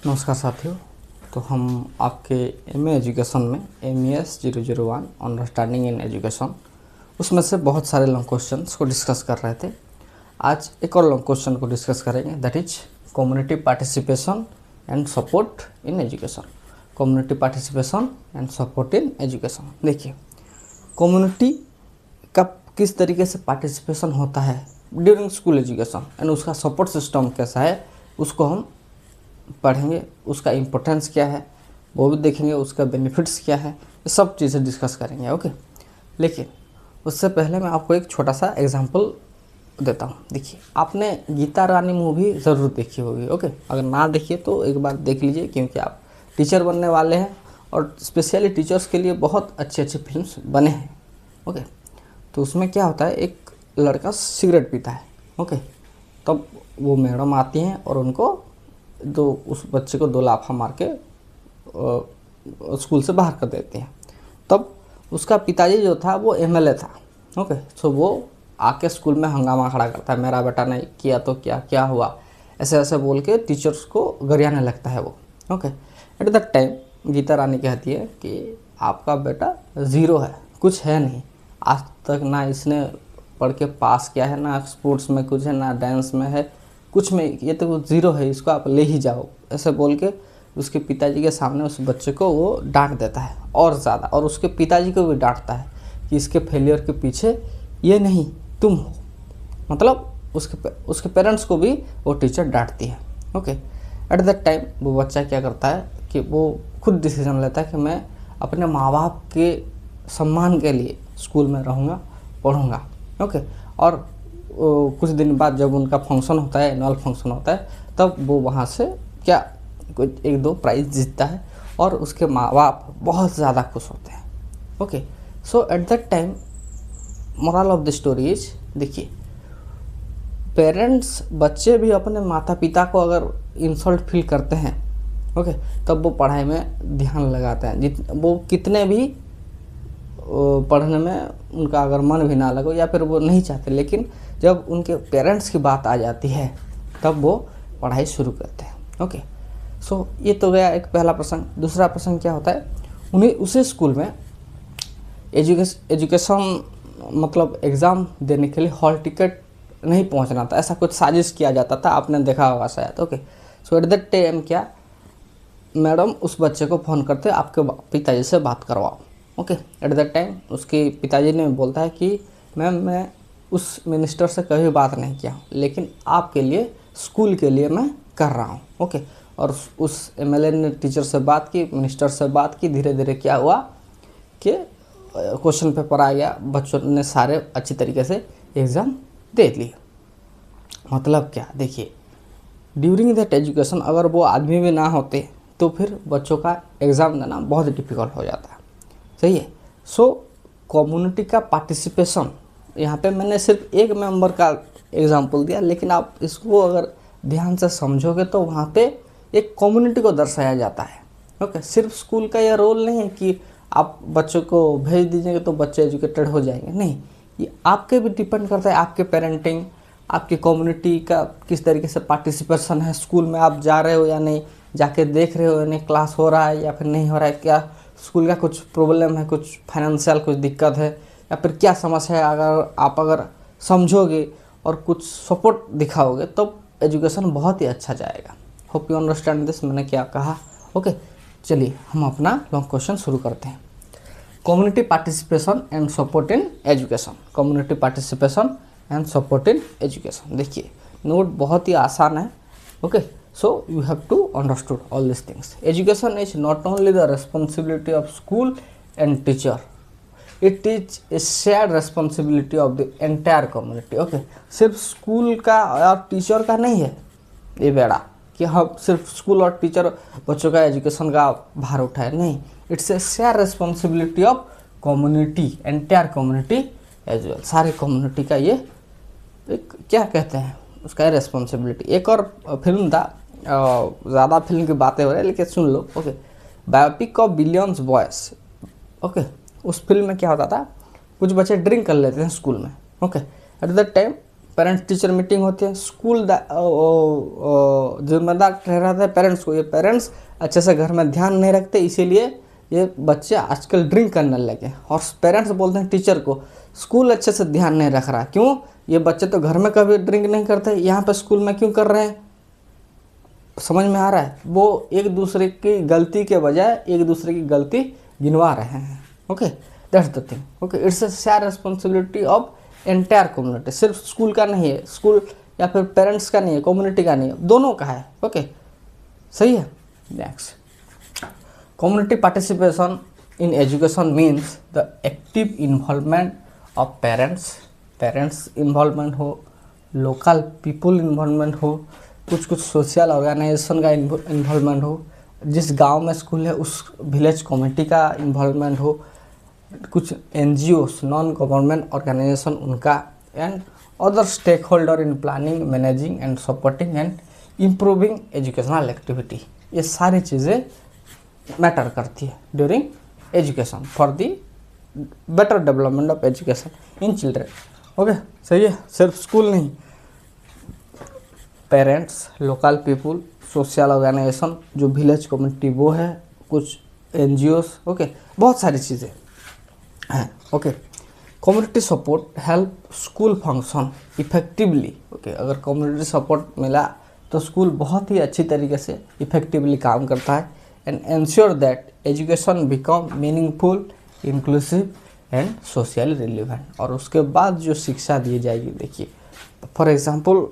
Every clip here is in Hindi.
नमस्कार साथियों। तो हम आपके एमए एजुकेशन में MES 001 अंडरस्टैंडिंग इन एजुकेशन उसमें से बहुत सारे लॉन्ग क्वेश्चंस को डिस्कस कर रहे थे। आज एक और लॉन्ग क्वेश्चन को डिस्कस करेंगे, that is community participation and support in education. Community participation and support in education. देखिए, कम्युनिटी का किस तरीके से पार्टिसिपेशन होता है ड्यूरिंग स्कूल एजुकेशन एंड उसका सपोर्ट सिस्टम कैसा है उसको हम पढ़ेंगे। उसका इम्पोर्टेंस क्या है वो भी देखेंगे, उसका बेनिफिट्स क्या है, ये सब चीज़ें डिस्कस करेंगे। ओके, लेकिन उससे पहले मैं आपको एक छोटा सा एग्जांपल देता हूँ। देखिए, आपने गीता रानी मूवी ज़रूर देखी होगी। ओके, अगर ना देखिए तो एक बार देख लीजिए, क्योंकि आप टीचर बनने वाले हैं और स्पेशली टीचर्स के लिए बहुत अच्छे अच्छे फिल्म्स बने हैं। ओके, तो उसमें क्या होता है, एक लड़का सिगरेट पीता है। ओके, तब वो मैडम आती हैं और उनको उस बच्चे को 2 लाफा मार के स्कूल से बाहर कर देते हैं। तब उसका पिताजी जो था वो MLA था। ओके, सो वो आके स्कूल में हंगामा खड़ा करता है, मेरा बेटा ने किया तो क्या हुआ, ऐसे ऐसे बोल के टीचर्स को गरियाने लगता है वो। Okay, at that time Geeta Rani कहती है कि आपका बेटा 0 है, कुछ है नहीं, आज तक ना इसने पढ़ के पास किया है, ना स्पोर्ट्स में कुछ है, ना डांस में है, कुछ में, ये तो 0 है, इसको आप ले ही जाओ, ऐसे बोल के उसके पिताजी के सामने उस बच्चे को वो डांट देता है और ज़्यादा, और उसके पिताजी को भी डांटता है कि इसके फेलियर के पीछे ये नहीं तुम हो। मतलब उसके पेरेंट्स को भी वो टीचर डांटती है। ओके, एट दैट टाइम वो बच्चा क्या करता है कि वो खुद डिसीजन लेता है कि मैं अपने माँ बाप के सम्मान के लिए स्कूल में रहूँगा, पढ़ूँगा। ओके, और कुछ दिन बाद जब उनका फंक्शन होता है, एनुअल फंक्शन होता है, तब वो वहाँ से क्या कुछ 1-2 प्राइज़ जीतता है और उसके माँ बाप बहुत ज़्यादा खुश होते हैं। Okay, so eight that time moral of the story is, देखिए, पेरेंट्स, बच्चे भी अपने माता पिता को अगर इंसल्ट फील करते हैं, ओके, तब वो पढ़ाई में ध्यान लगाते हैं। वो कितने भी पढ़ने में उनका अगर मन भी ना लगो या फिर वो नहीं चाहते, लेकिन जब उनके पेरेंट्स की बात आ जाती है तब वो पढ़ाई शुरू करते हैं। ओके, सो ये तो गया एक पहला प्रसंग। दूसरा प्रसंग क्या होता है, उन्हें उसी स्कूल में एजुकेशन मतलब एग्ज़ाम देने के लिए हॉल टिकट नहीं पहुंचना था, ऐसा कुछ साजिश किया जाता था, आपने देखा होगा शायद। Okay, so eight that time क्या, मैडम उस बच्चे को फ़ोन करते आपके पिताजी से बात करवाओ। ओके, एट दैट टाइम उसके पिताजी ने बोलता है कि मैम, मैं उस मिनिस्टर से कभी बात नहीं किया, लेकिन आपके लिए, स्कूल के लिए मैं कर रहा हूँ। ओके, और उस MLA ने टीचर से बात की, मिनिस्टर से बात की, धीरे धीरे क्या हुआ कि क्वेश्चन पेपर आ गया, बच्चों ने सारे अच्छी तरीके से एग्ज़ाम दे लिए। मतलब क्या, देखिए, ड्यूरिंग दैट एजुकेशन अगर वो आदमी भी ना होते तो फिर बच्चों का एग्ज़ाम देना बहुत डिफ़िकल्ट हो जाता है। सही है। सो कम्युनिटी का पार्टिसिपेशन, यहाँ पे मैंने सिर्फ एक मेंबर का एग्जांपल दिया, लेकिन आप इसको अगर ध्यान से समझोगे तो वहाँ पे एक कम्युनिटी को दर्शाया जाता है। ओके, सिर्फ स्कूल का यह रोल नहीं है कि आप बच्चों को भेज दीजिएंगे तो बच्चे एजुकेटेड हो जाएंगे, नहीं, ये आपके भी डिपेंड करता है, आपके पेरेंटिंग, आपकी कम्युनिटी का किस तरीके से पार्टिसिपेशन है, स्कूल में आप जा रहे हो या नहीं, जाके देख रहे हो या नहीं, क्लास हो रहा है या फिर नहीं हो रहा है, क्या स्कूल का कुछ प्रॉब्लम है, कुछ फाइनेंशियल कुछ दिक्कत है या फिर क्या समस्या है, अगर समझोगे और कुछ सपोर्ट दिखाओगे तो एजुकेशन बहुत ही अच्छा जाएगा। होप यू अंडरस्टैंड दिस, मैंने क्या कहा। ओके, चलिए हम अपना लॉन्ग क्वेश्चन शुरू करते हैं। Community participation and support in education. Community participation and support in education. देखिए, नोट बहुत ही आसान है। Okay, so you have to understood all these things. Education is not only the responsibility of school and teacher, it is a shared responsibility of the entire community. Okay, सिर्फ स्कूल का और टीचर का नहीं है ये बेड़ा कि हम सिर्फ स्कूल और टीचर बच्चों का एजुकेशन का भार उठाए, नहीं, it's a share responsibility of community, entire community as well. सारे कम्युनिटी का ये एक क्या कहते हैं उसका रेस्पॉन्सिबिलिटी। एक और फिल्म था, ज़्यादा फिल्म की बातें हो रही है लेकिन सुन लो। Okay, biopic of billions boys. Okay, उस फिल्म में क्या होता था, कुछ बच्चे ड्रिंक कर लेते हैं स्कूल में। Okay, at that time parents teacher meeting होती है, स्कूल जिम्मेदार ठहराता है पेरेंट्स को। ये पेरेंट्स अच्छे से घर में ध्यान नहीं रखते, इसीलिए ये बच्चे आजकल ड्रिंक करने लगे। और पेरेंट्स बोलते हैं टीचर को स्कूल अच्छे से ध्यान नहीं रख रहा। क्यों? ये बच्चे तो घर में कभी ड्रिंक नहीं करते, यहाँ पे स्कूल में क्यों कर रहे हैं? समझ में आ रहा है? वो एक दूसरे की गलती के बजाय एक दूसरे की गलती गिनवा रहे हैं। Okay, that's the thing. Okay, it's a share responsibility of entire community. सिर्फ स्कूल का नहीं है, स्कूल या फिर पेरेंट्स का नहीं है, कम्युनिटी का नहीं है, दोनों का है। ओके, सही है। Next, community participation in education means the active involvement of parents involvement हो, लोकल पीपल इन्वॉल्वमेंट हो, कुछ सोशल ऑर्गेनाइजेशन का इन्वॉल्वमेंट हो, जिस गांव में स्कूल है उस विलेज कमेटी का इन्वॉल्वमेंट हो, कुछ एनजीओस नॉन गवर्नमेंट ऑर्गेनाइजेशन उनका, and other stakeholder in planning, managing and supporting and improving educational activity. ये सारी चीज़ें मैटर करती है during education for the better development of education in children. Okay, सही है। सिर्फ स्कूल नहीं, parents, local people, social organisation, जो विलेज कम्युनिटी वो है, कुछ एनजीओस, ओके, बहुत सारी चीज़ें हैं। Okay, community support help school function effectively. Okay, अगर कम्युनिटी सपोर्ट मिला तो स्कूल बहुत ही अच्छी तरीके से इफेक्टिवली काम करता है, and ensure that education become meaningful, inclusive and socially relevant. और उसके बाद जो शिक्षा दी जाएगी, देखिए फॉर एग्जांपल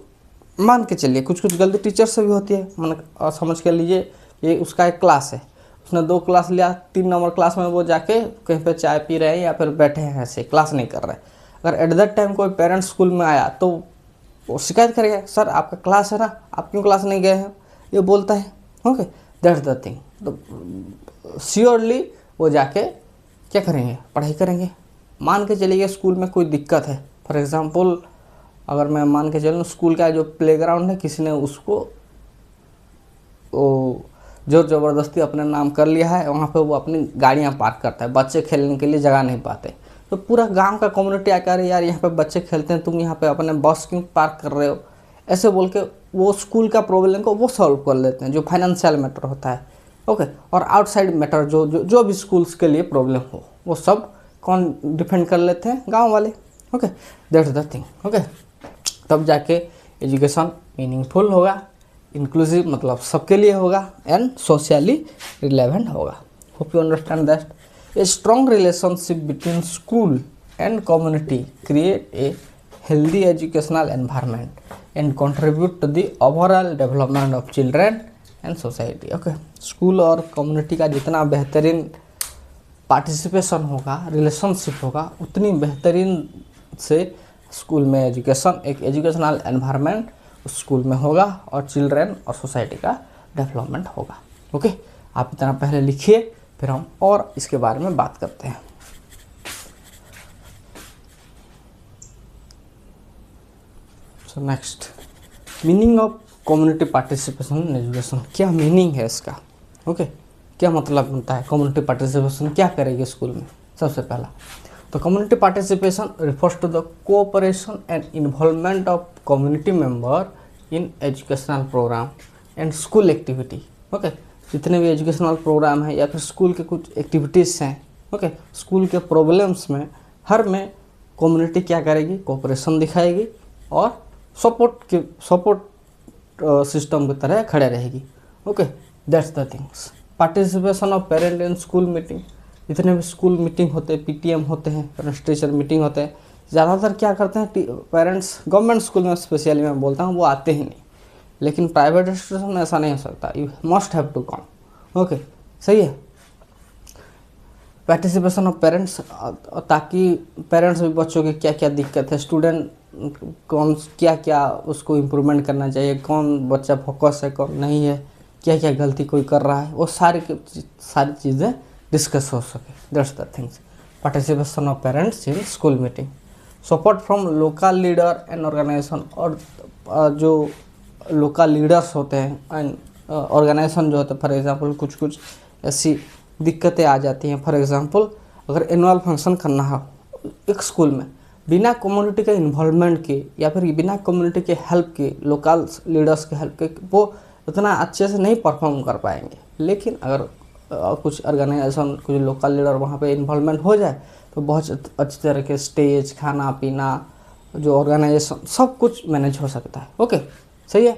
मान के चलिए कुछ गलती टीचर से भी होती है। मन समझ के लीजिए ये उसका एक क्लास है, उसने 2 क्लास लिया, 3 नंबर क्लास में वो जाके कहीं पे चाय पी रहे हैं या फिर बैठे हैं, ऐसे क्लास नहीं कर रहे हैं। अगर एट दैट टाइम कोई पेरेंट्स स्कूल में आया तो वो शिकायत करेगा, सर आपका क्लास है ना, आप क्यों क्लास नहीं गए हैं, ये बोलता है। Okay, that's the thing. तो श्योरली वो जाके क्या करेंगे, पढ़ाई करेंगे। मान के चलिए स्कूल में कोई दिक्कत है, फॉर एग्जांपल अगर मैं मान के चलूँ स्कूल का जो प्लेग्राउंड है किसी ने उसको जोर ज़बरदस्ती अपने नाम कर लिया है, वहाँ पे वो अपनी गाड़ियाँ पार्क करता है, बच्चे खेलने के लिए जगह नहीं पाते, तो पूरा गांव का कम्युनिटी आकर यार यहाँ पे बच्चे खेलते हैं, तुम यहाँ पे अपने बस क्यों पार्क कर रहे हो, ऐसे बोल के वो स्कूल का प्रॉब्लम को वो सॉल्व कर लेते हैं, जो फाइनेंशियल मैटर होता है। ओके, और आउटसाइड मैटर जो भी स्कूल्स के लिए प्रॉब्लम हो वो सब कौन डिफेंड कर लेते हैं, गाँव वाले। Okay, that's the thing. Okay, तब जाके एजुकेशन मीनिंगफुल होगा, इंक्लूसिव मतलब सबके लिए होगा, एंड सोशली रिलेवेंट होगा। Hope you understand that a strong relationship between school and community create a healthy educational environment and contribute to the overall development of children and society. Okay, school और कम्युनिटी का जितना बेहतरीन पार्टिसिपेशन होगा, रिलेशनशिप होगा, उतनी बेहतरीन से स्कूल में एजुकेशन, एक एजुकेशनल एनवायरनमेंट उस स्कूल में होगा और चिल्ड्रेन और सोसाइटी का डेवलपमेंट होगा। ओके, आप इतना पहले लिखिए, फिर हम और इसके बारे में बात करते हैं। So next, meaning of community participation in education. क्या मीनिंग है इसका? ओके, क्या मतलब होता है कम्युनिटी पार्टिसिपेशन, क्या करेगी स्कूल में? सबसे पहला तो community participation refers to the cooperation and involvement of community member in educational program and school activity. Okay, जितने भी एजुकेशनल प्रोग्राम है या फिर स्कूल के कुछ एक्टिविटीज़ हैं, ओके, स्कूल के प्रॉब्लम्स में हर में कम्युनिटी क्या करेगी, कोऑपरेशन दिखाएगी और सपोर्ट सिस्टम की तरह खड़े रहेगी। Okay, that's the things. Participation of parent in school meeting, जितने भी स्कूल मीटिंग होते हैं, पीटीएम होते हैं, पेरेंट्स टीचर मीटिंग होते हैं, ज़्यादातर क्या करते हैं पेरेंट्स, गवर्नमेंट स्कूल में स्पेशली मैं बोलता हूँ, वो आते ही नहीं, लेकिन प्राइवेट इंस्टीट्यूशन में ऐसा नहीं हो सकता, you must have to come. Okay, सही है। पार्टिसिपेशन ऑफ पेरेंट्स, ताकि पेरेंट्स भी बच्चों की क्या क्या दिक्कत है, स्टूडेंट कौन क्या क्या उसको इम्प्रूवमेंट करना चाहिए, कौन बच्चा फोकस है कौन नहीं है, क्या क्या गलती कोई कर रहा है, वो सारी चीज़ें डिस्कस हो सके। That's the things. Participation of parents in school meeting, support from local leader and organisation, और जो लोकल लीडर्स होते हैं एंड ऑर्गेनाइजेशन जो होते हैं, फॉर एग्जांपल कुछ ऐसी दिक्कतें आ जाती हैं, फॉर एग्जांपल अगर एनुअल फंक्शन करना हो एक स्कूल में, बिना कम्युनिटी के इन्वॉल्वमेंट के या फिर बिना कम्युनिटी के हेल्प के, लोकल लीडर्स के हेल्प के वो उतना अच्छे से नहीं परफॉर्म कर पाएंगे। लेकिन अगर कुछ ऑर्गेनाइजेशन, कुछ लोकल लीडर वहाँ पे इन्वॉल्वमेंट हो जाए तो बहुत अच्छी तरह के स्टेज, खाना पीना, जो ऑर्गेनाइजेशन, सब कुछ मैनेज हो सकता है। ओके, सही है।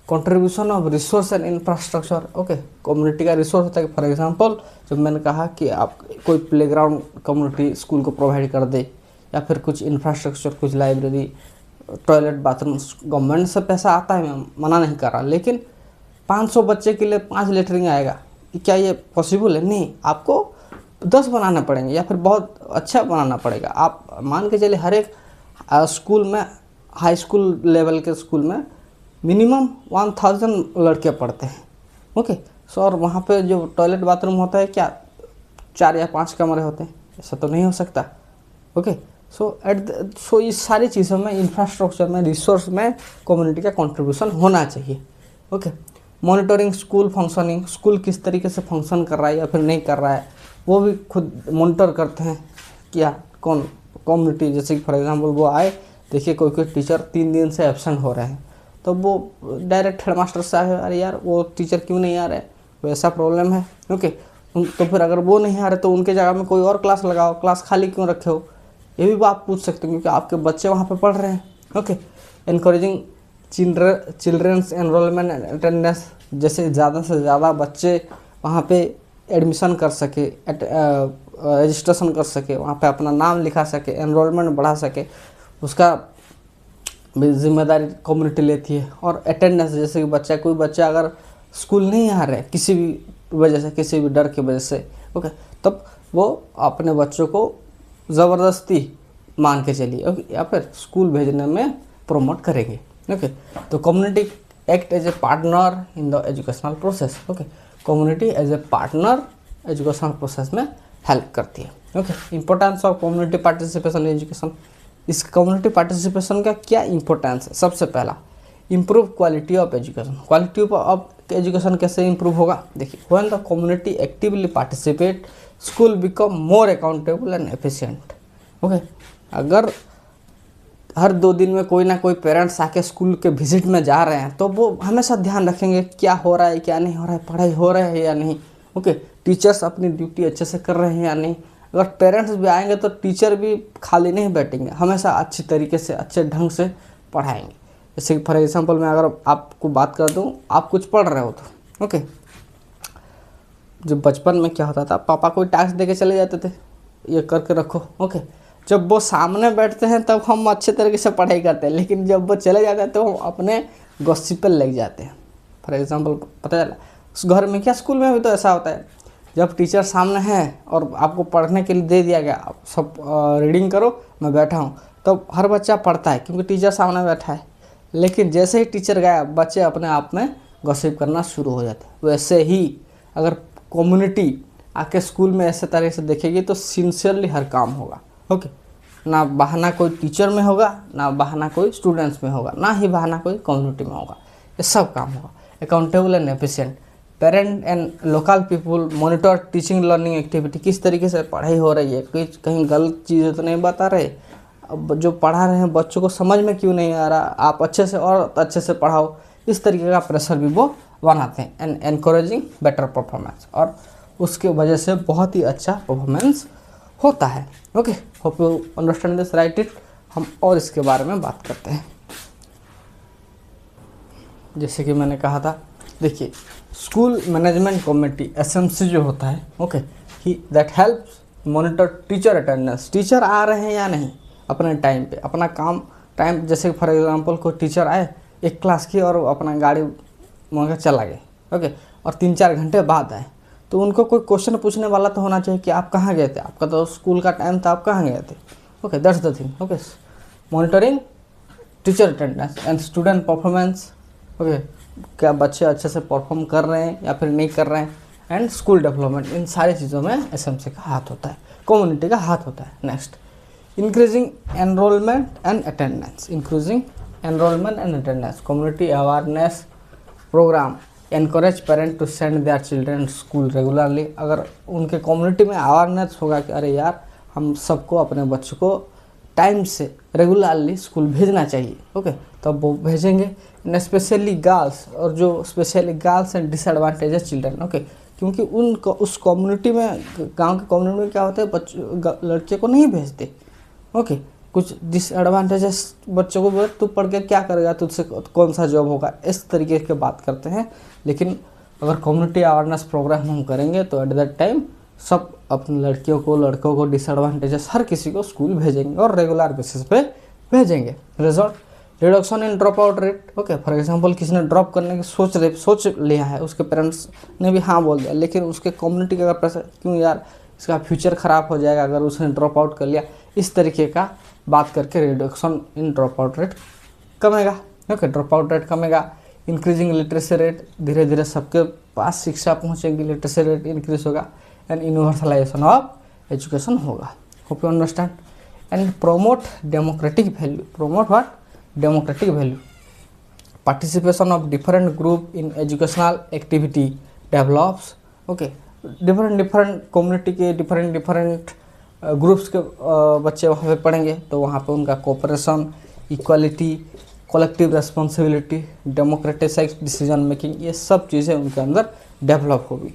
Contribution of resource and infrastructure. Okay, community का रिसोर्स होता है। फॉर एग्जांपल जब मैंने कहा कि आप कोई प्लेग्राउंड कम्युनिटी स्कूल को प्रोवाइड कर दे, या फिर कुछ इंफ्रास्ट्रक्चर, कुछ लाइब्रेरी, टॉयलेट, बाथरूम, गवर्नमेंट से पैसा आता है, मैं मना नहीं कर रहा, लेकिन 500 बच्चे के लिए 5 लेटरिन आएगा, क्या ये पॉसिबल है? नहीं, आपको 10 बनाना पड़ेंगे या फिर बहुत अच्छा बनाना पड़ेगा। आप मान के चलिए हर एक स्कूल में, हाई स्कूल लेवल के स्कूल में मिनिमम 1000 लड़के पढ़ते हैं। ओके, सो और वहाँ पे जो टॉयलेट बाथरूम होता है, क्या 4 या 5 कमरे होते हैं? ऐसा तो नहीं हो सकता। ओके, सो इस सारी चीज़ों में, इंफ्रास्ट्रक्चर में, रिसोर्स में कम्युनिटी का कंट्रीब्यूशन होना चाहिए। Okay, monitoring school functioning, school किस तरीके से फंक्शन कर रहा है या फिर नहीं कर रहा है, वो भी खुद मॉनिटर करते हैं। क्या कौन कम्युनिटी, जैसे कि फॉर एग्जांपल वो आए, देखिए कोई कोई टीचर 3 दिन से एब्सेंट हो रहे हैं, तो वो डायरेक्ट हेडमास्टर से आए, अरे यार वो टीचर क्यों नहीं आ रहे, कोई ऐसा प्रॉब्लम है? ओके, तो फिर अगर वो नहीं आ रहे तो उनके जगह में कोई और क्लास लगाओ, क्लास खाली क्यों रखे हो, ये भी आप पूछ सकते हो, क्योंकि आपके बच्चे वहाँ पे पढ़ रहे हैं। Okay, encouraging children's enrolment and attendance, जैसे ज़्यादा से ज़्यादा बच्चे वहाँ पे एडमिशन कर सके, रजिस्ट्रेशन कर सके, वहाँ पे अपना नाम लिखा सके, एनरोलमेंट बढ़ा सके, उसका जिम्मेदारी कम्युनिटी लेती है। और अटेंडेंस, जैसे कि कोई बच्चा अगर स्कूल नहीं आ रहा है किसी भी वजह से, किसी भी डर की वजह से, ओके, तब वो अपने बच्चों को ज़बरदस्ती मान के चलिए, ओके, या फिर स्कूल भेजने में प्रमोट करेंगे। ओके, तो community act as a partner in the educational process. Okay, community as a partner educational process में हेल्प करती है। Okay, importance of community participation in education. इस कम्युनिटी पार्टिसिपेशन का क्या इंपॉर्टेंस है? सबसे पहला, improve quality of education. Quality of education कैसे इम्प्रूव होगा? देखिए, when the community actively participate, school become more accountable and efficient. Okay, अगर हर 2 दिन में कोई ना कोई पेरेंट्स आके स्कूल के विजिट में जा रहे हैं, तो वो हमेशा ध्यान रखेंगे क्या हो रहा है, क्या नहीं हो रहा है, पढ़ाई हो रहा है या नहीं। ओके, टीचर्स अपनी ड्यूटी अच्छे से कर रहे हैं या नहीं। अगर पेरेंट्स भी आएंगे तो टीचर भी खाली नहीं बैठेंगे, हमेशा अच्छी तरीके से, अच्छे ढंग से पढ़ाएंगे। जैसे कि फॉर एग्जांपल मैं अगर आपको बात कर दूं, आप कुछ पढ़ रहे हो तो ओके, जब बचपन में क्या होता था, पापा कोई टास्क दे के चले जाते थे, ये करके रखो। ओके, जब वो सामने बैठते हैं तब हम अच्छे तरीके से पढ़ाई करते हैं, लेकिन जब वो चले जाते हैं तो हम अपने गॉसिप पे लग जाते हैं। फॉर एग्जांपल पता चला उस घर में, क्या स्कूल में भी तो ऐसा होता है, जब टीचर सामने है और आपको पढ़ने के लिए दे दिया गया, आप सब रीडिंग करो, मैं बैठा हूँ, तो हर बच्चा पढ़ता है क्योंकि टीचर सामने बैठा है। लेकिन जैसे ही टीचर गया, बच्चे अपने आप में गॉसिप करना शुरू हो जाते हैं। वैसे ही अगर कम्युनिटी आके स्कूल में ऐसे तरह से देखेगी तो सिंसियरली हर काम होगा। ओके, ना बहाना कोई टीचर में होगा, ना बहाना कोई स्टूडेंट्स में होगा, ना ही बहाना कोई कम्युनिटी में होगा, ये सब काम होगा। Accountable and efficient, parent and local people monitor teaching learning activity, किस तरीके से पढ़ाई हो रही है, कहीं गलत चीज़ें तो नहीं बता रहे, अब जो पढ़ा रहे हैं बच्चों को समझ में क्यों नहीं आ रहा, आप अच्छे से और अच्छे से पढ़ाओ, इस तरीके का प्रेशर भी वो बनाते हैं। एंड एनकरेजिंग बेटर परफॉर्मेंस, और उसके वजह से बहुत ही अच्छा परफॉर्मेंस होता है। Okay, hope you understand this, right it. हम और इसके बारे में बात करते हैं। जैसे कि मैंने कहा था, देखिए, स्कूल मैनेजमेंट कमेटी एसएमसी जो होता है, okay, he that helps monitor teacher attendance, teacher आ रहे हैं या नहीं अपने टाइम पे, अपना काम टाइम, जैसे फॉर एग्जांपल कोई टीचर आए एक क्लास की और अपना गाड़ी मंगा चला गए, ओके, और 3-4 घंटे बाद आए, तो उनको कोई क्वेश्चन पूछने वाला तो होना चाहिए कि आप कहाँ गए थे, आपका तो स्कूल का टाइम था, आप कहाँ गए थे। Okay, that's the thing. Okay, monitoring teacher attendance and student performance. Okay, क्या बच्चे अच्छे से परफॉर्म कर रहे हैं या फिर नहीं कर रहे हैं, एंड स्कूल डेवलपमेंट, इन सारी चीज़ों में एसएमसी का हाथ होता है, कम्युनिटी का हाथ होता है। Next, increasing enrolment and attendance, increasing enrolment and attendance, community awareness program encourage parent to send their children school regularly. अगर उनके कम्युनिटी में अवेयरनेस होगा कि अरे यार, हम सबको अपने बच्चों को टाइम से रेगुलरली स्कूल भेजना चाहिए। ओके, तब वो भेजेंगे। एंड स्पेशली गर्ल्स, और जो specially girls and disadvantages children. Okay, क्योंकि उनको उस कम्युनिटी में, गांव की कम्युनिटी में क्या होता है, बच्चों लड़के को नहीं भेजते। ओके, कुछ डिसएडवांटेजेस बच्चों को बोले तू पढ़ के क्या करेगा, तुझसे कौन सा जॉब होगा, इस तरीके की बात करते हैं। लेकिन अगर कम्युनिटी अवेयरनेस प्रोग्राम हम करेंगे तो एट दैट टाइम सब अपने लड़कियों को, लड़कों को, डिसएडवांटेजेस हर किसी को स्कूल भेजेंगे और रेगुलर बेसिस पे भेजेंगे। Result reduction in drop out rate. Okay, for example किसी ने ड्रॉप करने की सोच लिया है, उसके पेरेंट्स ने भी हाँ बोल दिया, लेकिन उसके कम्युनिटी का प्रेशर, क्यों यार इसका फ्यूचर ख़राब हो जाएगा अगर उसने ड्रॉप आउट कर लिया, इस तरीके का बात करके reduction in drop out rate कमेगा। ओके, ड्रॉप आउट रेट कमेगा। इंक्रीजिंग लिटरेसी रेट, धीरे धीरे सबके पास शिक्षा पहुँचेगी, लिटरेसी रेट इंक्रीज होगा एंड यूनिवर्सलाइजेशन ऑफ एजुकेशन होगा। Hope you understand. And promote democratic value. Promote what? Democratic value. Participation of different group in educational activity develops. Okay, different community के डिफरेंट ग्रुप्स के बच्चे वहाँ पे पढ़ेंगे, तो वहाँ पे उनका cooperation, equality, collective responsibility, democratize decision making, ये सब चीज़ें उनके अंदर डेवलप होगी।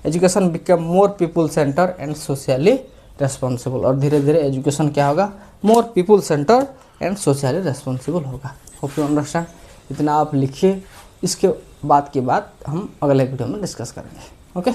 Education become more people centre and socially responsible. और धीरे धीरे एजुकेशन क्या होगा? More people centre and socially responsible होगा। Hope you understand. इतना आप लिखिए, इसके बाद की बात हम अगले वीडियो में डिस्कस करेंगे। ओके।